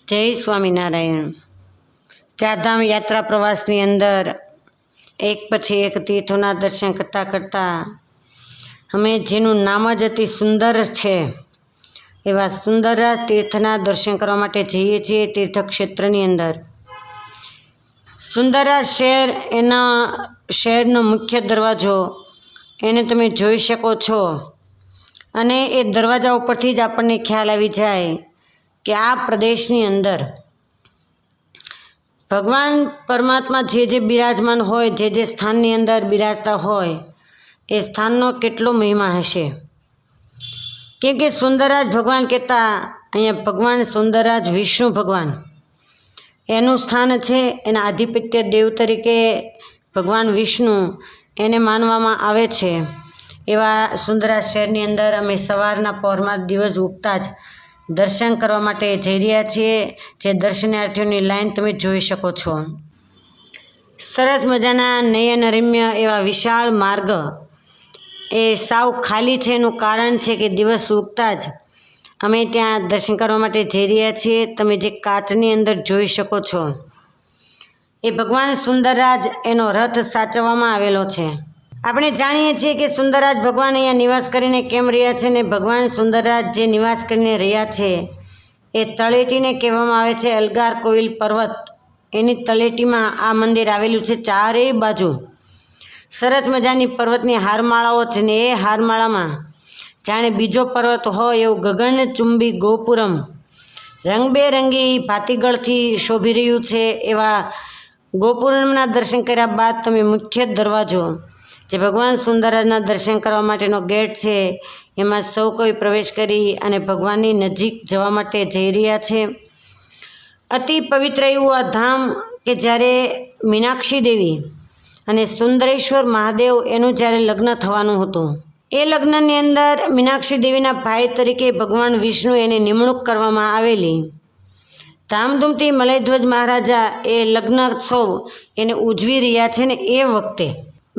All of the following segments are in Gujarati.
જય સ્વામિનારાયણ। ચારધામ યાત્રા પ્રવાસની અંદર એક પછી એક તીર્થોના દર્શન કરતાં કરતાં અમે જેનું નામ જ અતિ સુંદર છે એવા સુંદરા તીર્થના દર્શન કરવા માટે જઈએ છીએ। તીર્થક્ષેત્રની અંદર સુંદરા શહેર, એના શહેરનો મુખ્ય દરવાજો એને તમે જોઈ શકો છો અને એ દરવાજા ઉપરથી જ આપણને ખ્યાલ આવી જાય કે આ પ્રદેશની અંદર ભગવાન પરમાત્મા જે બિરાજમાન હોય, જે સ્થાનની અંદર બિરાજતા હોય એ સ્થાનનો કેટલો મહિમા હશે। કેમ કે સુંદરાજ ભગવાન કહેતા, અહીંયા ભગવાન સુંદરાજ વિષ્ણુ ભગવાન એનું સ્થાન છે। એના આધિપત્ય દેવ તરીકે ભગવાન વિષ્ણુ એને માનવામાં આવે છે। એવા સુંદરા શહેરની અંદર અમે સવારના પહોરમાં દિવસ ઉગતા જ દર્શન કરવા માટે જઈ રહ્યા છીએ। જે દર્શનાર્થીઓની લાઈન તમે જોઈ શકો છો। સરસ મજાના નયનરમ્ય એવા વિશાળ માર્ગ એ સાવ ખાલી છે। એનું કારણ છે કે દિવસ ઉગતા જ અમે ત્યાં દર્શન કરવા માટે જઈ રહ્યા છીએ। તમે જે કાચની અંદર જોઈ શકો છો એ ભગવાન સુંદરરાજ એનો રથ સાચવવામાં આવેલો છે। આપણે જાણીએ છીએ કે સુંદરરાજ ભગવાન અહીંયા નિવાસ કરીને કેમ રહ્યા છે, ને ભગવાન સુંદરરાજ જે નિવાસ કરીને રહ્યા છે એ તળેટીને કહેવામાં આવે છે। અલગાર કોવિલ પર્વત એની તળેટીમાં આ મંદિર આવેલું છે। ચારેય બાજુ સરસ મજાની પર્વતની હારમાળાઓ છે ને એ હારમાળામાં જાણે બીજો પર્વત હોય એવું ગગનચુંબી ગોપુરમ રંગબેરંગી ભાતીગળથી શોભી રહ્યું છે। એવા ગોપુરમના દર્શન કર્યા બાદ તમે મુખ્ય દરવાજો જે ભગવાન સુંદરરાજના દર્શન કરવા માટેનો ગેટ છે એમાં સૌ કોઈ પ્રવેશ કરી અને ભગવાનની નજીક જવા માટે જઈ રહ્યા છે। અતિ પવિત્ર એવું આ ધામ કે જ્યારે મીનાક્ષી દેવી અને સુંદરેશ્વર મહાદેવ એનું જ્યારે લગ્ન થવાનું હતું, એ લગ્નની અંદર મીનાક્ષી દેવીના ભાઈ તરીકે ભગવાન વિષ્ણુ એની નિમણૂક કરવામાં આવેલી। ધામધૂમથી મલયધ્વજ મહારાજા એ લગ્નોત્સવ એને ઉજવી રહ્યા છે ને એ વખતે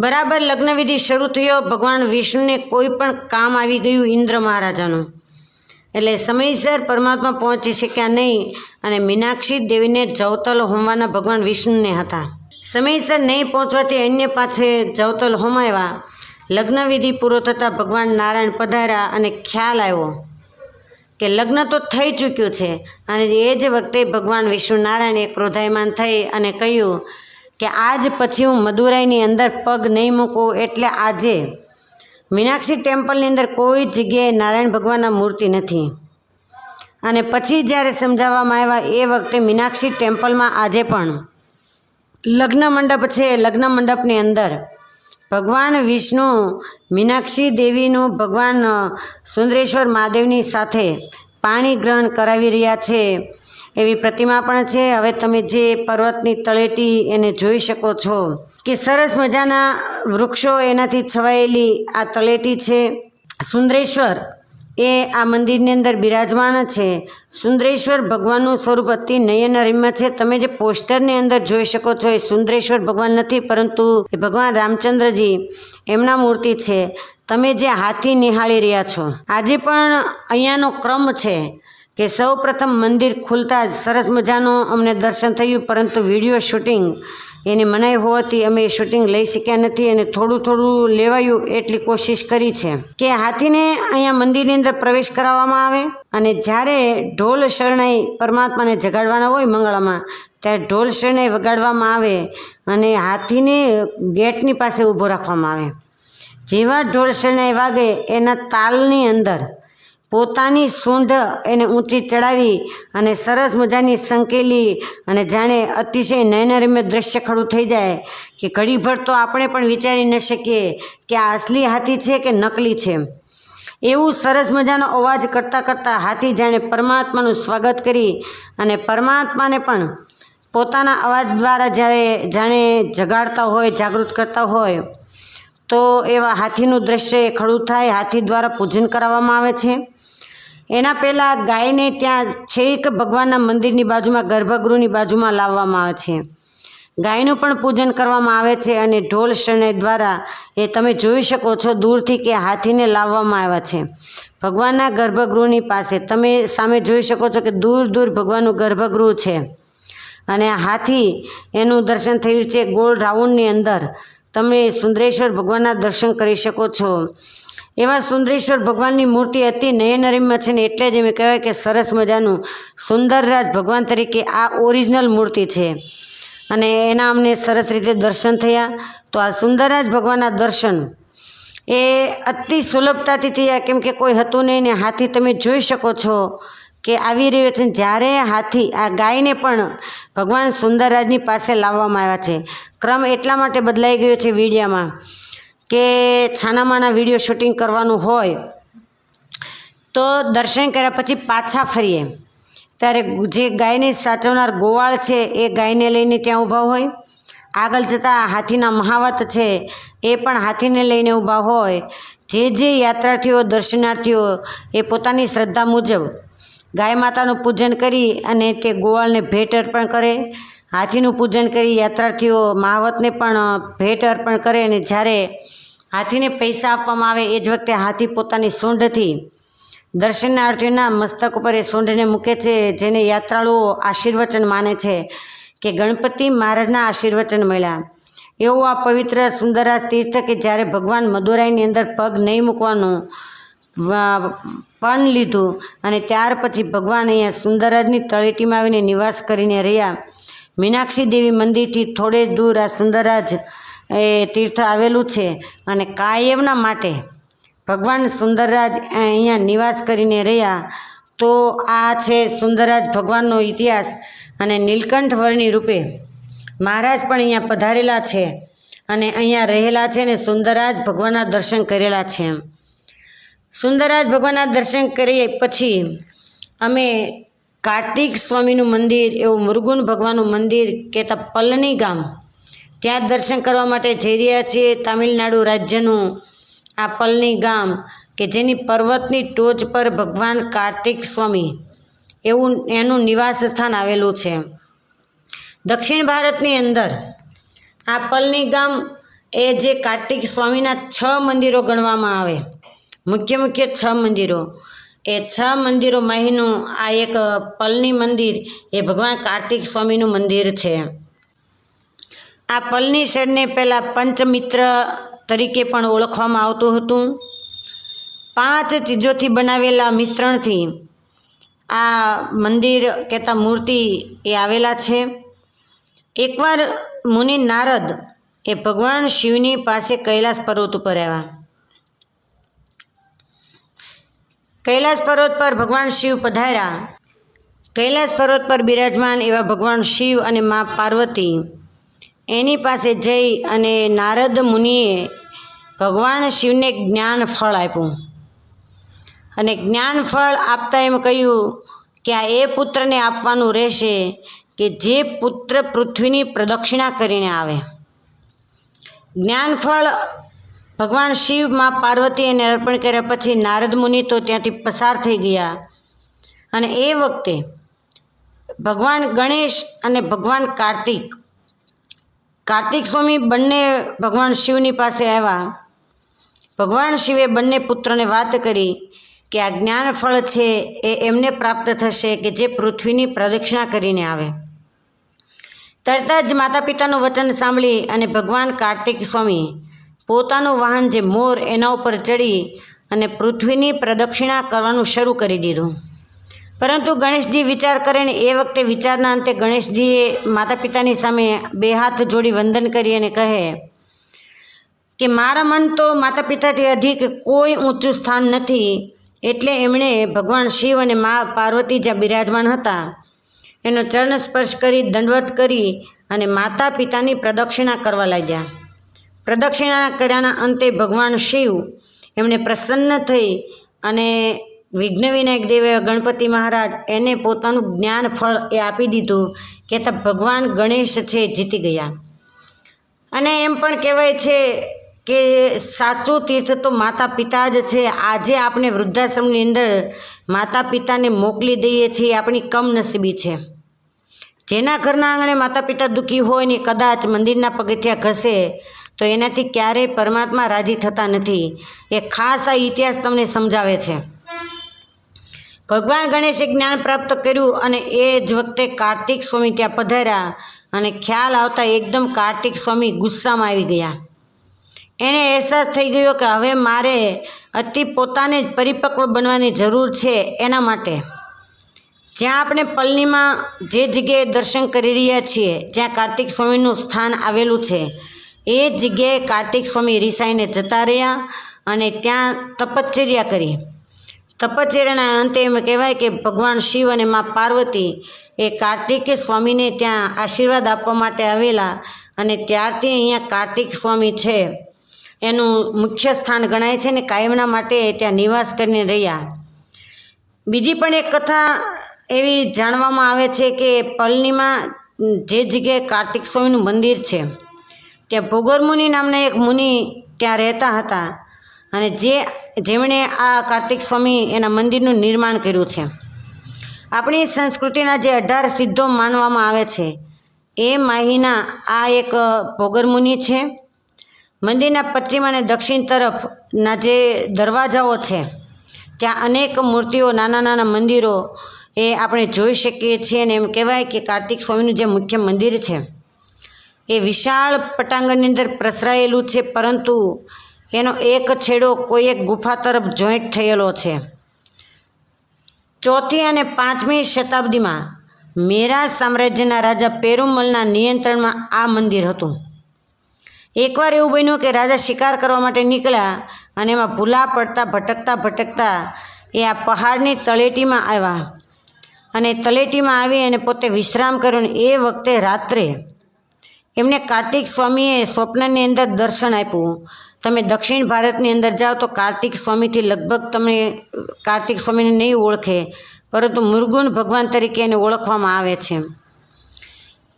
બરાબર લગ્નવિધિ શરૂ થયો। ભગવાન વિષ્ણુને કોઈ પણ કામ આવી ગયું ઇન્દ્ર મહારાજાનું, એટલે સમયસર પરમાત્મા પહોંચી શક્યા નહીં અને મીનાક્ષી દેવીને જવતલ હોમવાના ભગવાન વિષ્ણુને હતા। સમયસર નહીં પહોંચવાથી અન્ય પાસે જવતલ હોમાવ્યા। લગ્નવિધિ પૂરો થતાં ભગવાન નારાયણ પધાર્યા અને ખ્યાલ આવ્યો કે લગ્ન તો થઈ ચૂક્યું છે અને એ જ વખતે ભગવાન વિષ્ણુ નારાયણ એ ક્રોધાયમાન થઈ અને કહ્યું કે આજ પછી હું મદુરાઈની અંદર પગ નહીં મૂકું। એટલે આજે મીનાક્ષી ટેમ્પલની અંદર કોઈ જગ્યાએ નારાયણ ભગવાનના મૂર્તિ નથી। અને પછી જ્યારે સમજાવવામાં આવ્યા એ વખતે મીનાક્ષી ટેમ્પલમાં આજે પણ લગ્ન મંડપ છે। લગ્ન મંડપની અંદર ભગવાન વિષ્ણુ મીનાક્ષી દેવીનું ભગવાન સુંદરેશ્વર મહાદેવની સાથે પાણી ગ્રહણ કરાવી રહ્યા છે એવી પ્રતિમા પણ છે। હવે તમે જે પર્વતની તળેટી એને જોઈ શકો છો કે સરસ મજાના વૃક્ષો એનાથી છવાયેલી આ તળેટી છે। સુંદરેશ્વર એ આ મંદિરની અંદર બિરાજમાન છે। સુંદરેશ્વર ભગવાનનું સ્વરૂપ અતિ નયનરમ્ય છે। તમે જે પોસ્ટરની અંદર જોઈ શકો છો એ સુંદરેશ્વર ભગવાન નથી, પરંતુ એ ભગવાન રામચંદ્રજી એમના મૂર્તિ છે। તમે જે હાથી નિહાળી રહ્યા છો, આજે પણ અહીંયાનો ક્રમ છે કે સૌ પ્રથમ મંદિર ખુલતા જ સરસ મજાનું અમને દર્શન થયું, પરંતુ વિડીયો શૂટિંગ એની મનાઈ હોવાથી અમે શૂટિંગ લઈ શક્યા નથી અને થોડું લેવાયું એટલી કોશિશ કરી છે કે હાથીને અહીંયા મંદિરની અંદર પ્રવેશ કરાવવામાં આવે અને જ્યારે ઢોલ શરણાઈ પરમાત્માને જગાડવાના હોય મંગળામાં, ત્યારે ઢોલ શરણાઈ વગાડવામાં આવે અને હાથીને ગેટની પાસે ઊભો રાખવામાં આવે। જેવા ઢોલ શરણાઈ વાગે એના તાલની અંદર પોતાની સૂંઢ એને ઊંચી ચડાવી અને સરસ મજાની સંકેલી અને જાણે અતિશય નયનરમ્ય દ્રશ્ય ખડું થઈ જાય કે ઘડીભર તો આપણે પણ વિચારી ન શકીએ કે આ અસલી હાથી છે કે નકલી છે। એવું સરસ મજાનો અવાજ કરતાં હાથી જાણે પરમાત્માનું સ્વાગત કરી અને પરમાત્માને પણ પોતાના અવાજ દ્વારા જ્યારે જાણે જગાડતા હોય, જાગૃત કરતા હોય, તો એવા હાથીનું દ્રશ્ય એ ખડું થાય। હાથી દ્વારા પૂજન કરાવવામાં આવે છે। એના પહેલાં ગાયને ત્યાં છેક ભગવાનના મંદિરની બાજુમાં ગર્ભગૃહની બાજુમાં લાવવામાં આવે છે। ગાયનું પણ પૂજન કરવામાં આવે છે અને ઢોલ શરણાઈ દ્વારા એ તમે જોઈ શકો છો દૂરથી કે હાથીને લાવવામાં આવ્યા છે ભગવાનના ગર્ભગૃહની પાસે. તમે સામે જોઈ શકો છો કે દૂર દૂર ભગવાનનું ગર્ભગૃહ છે અને હાથી એનું દર્શન થયું છે ગોળ રાઉન્ડની અંદર. તમે સુંદરેશ્વર ભગવાનના દર્શન કરી શકો છો. એવા સુંદરેશ્વર ભગવાનની મૂર્તિ અતિ નયનરમ્ય છે ને એટલે જ એમ કહેવાય કે સરસ મજાનું સુંદરરાજ ભગવાન તરીકે આ ઓરિજિનલ મૂર્તિ છે અને એના અમને સરસ રીતે દર્શન થયા. તો આ સુંદરરાજ ભગવાનના દર્શન એ અતિ સુલભતાથી થયા કેમ કે કોઈ હતું નહીં ને હાથી તમે જોઈ શકો છો કે આવી રહ્યો છે. જ્યારે હાથી આ ગાયને પણ ભગવાન સુંદરરાજની પાસે લાવવામાં આવ્યા છે. ક્રમ એટલા માટે બદલાઈ ગયો છે વિડીયામાં કે છાનામાના વિડીયો શૂટિંગ કરવાનું હોય તો દર્શન કર્યા પછી પાછા ફરીએ ત્યારે જે ગાયને સાચવનાર ગોવાળ છે એ ગાયને લઈને ત્યાં ઊભા હોય. આગળ જતાં હાથીના મહાવત છે એ પણ હાથીને લઈને ઊભા હોય. જે યાત્રાર્થીઓ દર્શનાર્થીઓ એ પોતાની શ્રદ્ધા મુજબ ગાય માતાનું પૂજન કરી અને તે ગોવાળને ભેટ અર્પણ કરે. હાથીનું પૂજન કરી યાત્રાર્થીઓ મહાવતને પણ ભેટ અર્પણ કરે અને જ્યારે હાથીને પૈસા આપવામાં આવે એ જ વખતે હાથી પોતાની સૂંઢથી દર્શનાર્થીઓના મસ્તક ઉપર એ સૂંઢને મૂકે છે જેને યાત્રાળુઓ આશીર્વચન માને છે કે ગણપતિ મહારાજના આશીર્વચન મળ્યા. એવું આ પવિત્ર સુંદરરાજ તીર્થ કે જ્યારે ભગવાન મદુરાઈની અંદર પગ નહીં મૂકવાનું પણ લીધું અને ત્યાર પછી ભગવાન અહીંયા સુંદરરાજની તળેટીમાં આવીને નિવાસ કરીને રહ્યા. મીનાક્ષી દેવી મંદિરથી થોડે દૂર આ સુંદરરાજ એ તીર્થ આવેલું છે અને કાયમના માટે ભગવાન સુંદરરાજ અહીંયા નિવાસ કરીને રહ્યા. તો આ છે સુંદરરાજ ભગવાનનો ઇતિહાસ અને નીલકંઠ વર્ણી રૂપે મહારાજ પણ અહીંયા પધારેલા છે અને અહીંયા રહેલા છે અને સુંદરરાજ ભગવાનના દર્શન કરેલા છે. સુંદરરાજ ભગવાનના દર્શન કરીએ પછી અમે કાર્તિક સ્વામીનું મંદિર એવું મુરુગન ભગવાનનું મંદિર કહેતા પલની ગામ ત્યાં દર્શન કરવા માટે જઈ રહ્યા છીએ. તામિલનાડુ રાજ્યનું આ પલની ગામ કે જેની પર્વતની ટોચ પર ભગવાન કાર્તિક સ્વામી એવું એનું નિવાસ સ્થાન આવેલું છે. દક્ષિણ ભારતની અંદર આ પલની ગામ એ જે કાર્તિક સ્વામીના 6 મંદિરો ગણવામાં આવે, મુખ્ય 6 મંદિરો, એ 6 મંદિરો માહીનું આ એક પલની મંદિર એ ભગવાન કાર્તિક સ્વામીનું મંદિર છે. આ પલની શહેરને પહેલાં પંચમિત્ર તરીકે પણ ઓળખવામાં આવતું હતું. 5 ચીજોથી બનાવેલા મિશ્રણથી આ મંદિર કહેતા મૂર્તિ એ આવેલા છે. એકવાર મુનિ નારદ એ ભગવાન શિવની પાસે કૈલાસ પર્વત ઉપર આવ્યા. કૈલાસ પર્વત પર ભગવાન શિવ પધાર્યા. કૈલાસ પર્વત પર બિરાજમાન એવા ભગવાન શિવ અને મા પાર્વતી એની પાસે જઈ અને નારદ મુનિએ ભગવાન શિવને જ્ઞાન ફળ આપ્યું અને જ્ઞાન ફળ આપતા એમ કહ્યું કે આ એ પુત્રને આપવાનું રહેશે કે જે પુત્ર પૃથ્વીની પ્રદક્ષિણા કરીને આવે. જ્ઞાન ફળ ભગવાન શિવ મા પાર્વતી એને અર્પણ કર્યા પછી નારદ મુનિ તો ત્યાંથી પસાર થઈ ગયા અને એ વખતે ભગવાન ગણેશ અને ભગવાન કાર્તિક સ્વામી બંને ભગવાન શિવની પાસે આવ્યા. ભગવાન શિવે બંને પુત્રોને વાત કરી કે આ જ્ઞાન ફળ છે એ એમને પ્રાપ્ત થશે કે જે પૃથ્વીની પ્રદક્ષિણા કરીને આવે. તરત જ માતા પિતાનું વચન સાંભળી અને ભગવાન કાર્તિક સ્વામી પોતાનું વાહન જે મોર એના ઉપર ચડી અને પૃથ્વીની પ્રદક્ષિણા કરવાનું શરૂ કરી દીધું. પરંતુ ગણેશજી વિચાર કરે ને એ વખતે વિચારના અંતે ગણેશજીએ માતા પિતાની સામે 2 હાથ જોડી વંદન કરી અને કહે કે મારા મન તો માતા પિતાથી અધિક કોઈ ઊંચું સ્થાન નથી. એટલે એમણે ભગવાન શિવ અને મા પાર્વતી જ્યાં બિરાજમાન હતા એનો ચરણ સ્પર્શ કરી દંડવત કરી અને માતા પિતાની પ્રદક્ષિણા કરવા લાગ્યા. પ્રદક્ષિણા કર્યાના અંતે ભગવાન શિવ એમણે પ્રસન્ન થઈ અને વિઘ્ન વિનાયક દેવે ગણપતિ મહારાજ એને પોતાનું જ્ઞાન ફળ એ આપી દીધું કે ભગવાન ગણેશ છે જીતી ગયા. અને એમ પણ કહેવાય છે કે સાચું તીર્થ તો માતા પિતા જ છે. આજે આપણે વૃદ્ધાશ્રમની અંદર માતા પિતાને મોકલી દઈએ છીએ આપણી કમનસીબી છે. જેના ઘરના આંગણે માતા પિતા દુઃખી હોય ને કદાચ મંદિરના પગથિયા ઘસે તો એનાથી ક્યારેય પરમાત્મા રાજી થતા નથી. એ ખાસ આ ઇતિહાસ તમને સમજાવે છે. ભગવાન ગણેશે જ્ઞાન પ્રાપ્ત કર્યું અને એ જ વખતે કાર્તિક સ્વામી ત્યાં પધાર્યા અને ખ્યાલ આવતા એકદમ કાર્તિક સ્વામી ગુસ્સામાં આવી ગયા. એને અહેસાસ થઈ ગયો કે હવે મારે અતિ પોતાને જ પરિપક્વ બનવાની જરૂર છે. એના માટે જ્યાં આપણે પલનીમાં જે જગ્યાએ દર્શન કરી રહ્યા છીએ, જ્યાં કાર્તિક સ્વામીનું સ્થાન આવેલું છે, એ જગ્યાએ કાર્તિક સ્વામી રિસાઈને જતા રહ્યા અને ત્યાં તપશ્ચર્યા કરી. તપશ્ચર્યાના અંતે એમ કહેવાય કે ભગવાન શિવ અને મા પાર્વતી એ કાર્તિક સ્વામીને ત્યાં આશીર્વાદ આપવા માટે આવેલા અને ત્યારથી અહીંયા કાર્તિક સ્વામી છે એનું મુખ્ય સ્થાન ગણાય છે ને કાયમના માટે ત્યાં નિવાસ કરીને રહ્યા. બીજી પણ એક કથા એવી જાણવામાં આવે છે કે પલનીમાં જે જગ્યાએ કાર્તિક સ્વામીનું મંદિર છે ત્યાં ભોગર મુનિ નામના એક મુનિ ત્યાં રહેતા હતા અને જેમણે આ કાર્તિક સ્વામી એના મંદિરનું નિર્માણ કર્યું છે. આપણી સંસ્કૃતિના જે 18 સિદ્ધો માનવામાં આવે છે એ માહીના આ એક ભોગર મુનિ છે. મંદિરના પશ્ચિમ અને દક્ષિણ તરફના જે દરવાજાઓ છે ત્યાં અનેક મૂર્તિઓ, નાના નાના મંદિરો એ આપણે જોઈ શકીએ છીએ. અને એમ કહેવાય કે કાર્તિક સ્વામીનું જે મુખ્ય મંદિર છે એ વિશાળ પટાંગણની અંદર પ્રસરાયેલું છે, પરંતુ એનો એક છેડો કોઈ એક ગુફા તરફ જોઈન્ટ થયેલો છે. 4મી અને 5મી શતાબ્દીમાં મેરા સામ્રાજ્યના રાજા પેરુમલના નિયંત્રણમાં આ મંદિર હતું. એકવાર એવું બન્યું કે રાજા શિકાર કરવા માટે નીકળ્યા અને એમાં ભૂલા પડતા ભટકતા એ આ પહાડની તળેટીમાં આવ્યા અને તળેટીમાં આવી અને પોતે વિશ્રામ કર્યો. ને એ વખતે રાત્રે એમને કાર્તિક સ્વામીએ સ્વપ્નની અંદર દર્શન આપ્યું. તમે દક્ષિણ ભારતની અંદર જાઓ તો કાર્તિક સ્વામીથી લગભગ તમે કાર્તિક સ્વામીને નહીં ઓળખે, પરંતુ મુર્ગુન ભગવાન તરીકે એને ઓળખવામાં આવે છે.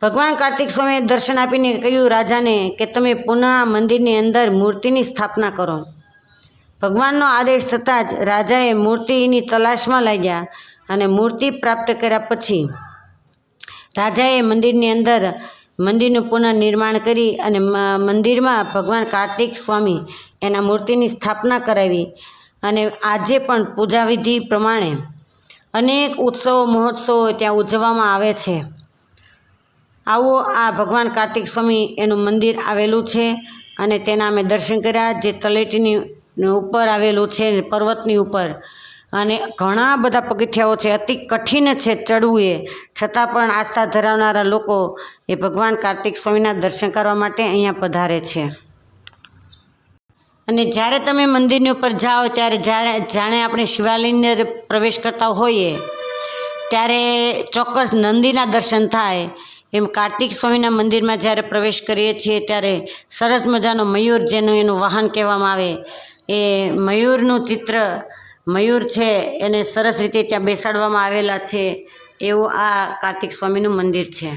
ભગવાન કાર્તિક સ્વામીએ દર્શન આપીને કહ્યું રાજાને કે તમે પુનઃ આ મંદિરની અંદર મૂર્તિની સ્થાપના કરો. ભગવાનનો આદેશ થતાં જ રાજાએ મૂર્તિની તલાશમાં લાગ્યા અને મૂર્તિ પ્રાપ્ત કર્યા પછી રાજાએ મંદિરની અંદર મંદિરનું પુનઃનિર્માણ કરી અને મંદિરમાં ભગવાન કાર્તિક સ્વામી એના મૂર્તિની સ્થાપના કરાવી. અને આજે પણ પૂજાવિધિ પ્રમાણે અનેક ઉત્સવો મહોત્સવો ત્યાં ઉજવવામાં આવે છે. આવું આ ભગવાન કાર્તિક સ્વામી એનું મંદિર આવેલું છે અને તેના અમે દર્શન કર્યા, જે તળેટીની ઉપર આવેલું છે, પર્વતની ઉપર. અને ઘણા બધા પગથિયાઓ છે, અતિ કઠિન છે ચડવું એ, છતાં પણ આસ્થા ધરાવનારા લોકો એ ભગવાન કાર્તિક સ્વામીના દર્શન કરવા માટે અહીંયા પધારે છે. અને જ્યારે તમે મંદિરની ઉપર જાઓ ત્યારે જાણે આપણે શિવાલયની અંદર પ્રવેશ કરતા હોઈએ ત્યારે ચોક્કસ નંદીના દર્શન થાય, એમ કાર્તિક સ્વામીના મંદિરમાં જ્યારે પ્રવેશ કરીએ છીએ ત્યારે સરસ મજાનો મયુર, જેનું એનું વાહન કહેવામાં આવે, એ મયુરનું ચિત્ર, મયુર છે એને સરસ રીતે ત્યાં બેસાડવામાં આવેલા છે. એવું આ કાર્તિક સ્વામીનું મંદિર છે.